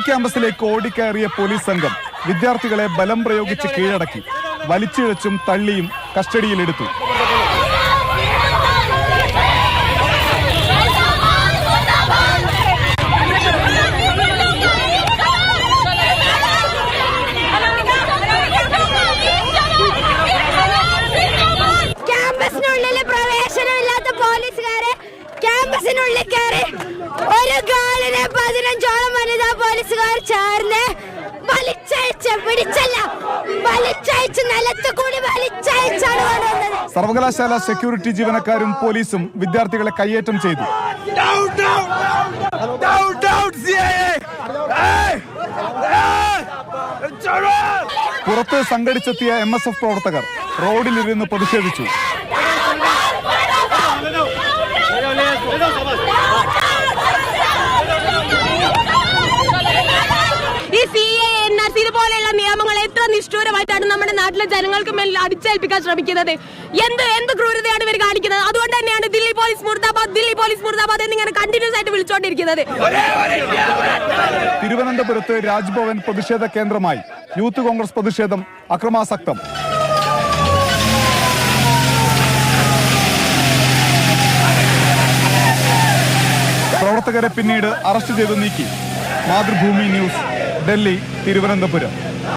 ക്യാമ്പസിലേക്ക് ഓടിക്കയറിയ police സംഘം വിദ്യാർത്ഥികളെ ബലം പ്രയോഗിച്ച് കീഴടക്കി. വലിച്ചിഴച്ചും തള്ളിയും കസ്റ്റഡിയിലെടുത്തു. ക്യാമ്പസിനുള്ളിൽ പ്രവേശനമില്ലാത്ത പോലീസുകാരെ ക്യാമ്പസിനുള്ളിൽ കയറി ഒരു ഗാളിനെ 15ഓളം വനിതാ പോലീസുകാർ ചേർന്ന് വലിച്ചയച്ച് നിലത്ത് കൂടി വലിച്ചയച്ചാണ് കൊണ്ടുവന്നത്. സർവകലാശാല സെക്യൂരിറ്റി ജീവനക്കാരും പോലീസും വിദ്യാർത്ഥികളെ കയ്യേറ്റം ചെയ്തു. പുറത്ത് സംഘടിച്ചെത്തിയ MSF പ്രവർത്തകർ റോഡിലിരുന്ന് പ്രതിഷേധിച്ചു. ഈ CAA, NRC ഇതുപോലെയുള്ള നിയമങ്ങൾ എത്ര നിഷ്ഠൂരമായിട്ടാണ് നമ്മുടെ നാട്ടിലെ ജനങ്ങൾക്ക് മേൽ അടിച്ചേൽപ്പിക്കാൻ ശ്രമിക്കുന്നത്. എന്ത് ക്രൂരതയാണ് ഇവർ കാണിക്കുന്നത്. അതുകൊണ്ട് തന്നെയാണ് ദില്ലി പോലീസ് മുർദാബാദ് എന്നിങ്ങനെ കണ്ടിന്യൂസ് ആയിട്ട് വിളിച്ചുകൊണ്ടിരിക്കുന്നത്. തിരുവനന്തപുരത്ത് രാജ്ഭവൻ പ്രതിഷേധ കേന്ദ്രമായി. യൂത്ത് കോൺഗ്രസ് പ്രതിഷേധം അക്രമാസക്തം. പ്രവർത്തകരെ പിന്നീട് അറസ്റ്റ് ചെയ്ത് നീക്കി. മാതൃഭൂമി ന്യൂസ്, ഡൽഹി, തിരുവനന്തപുരം.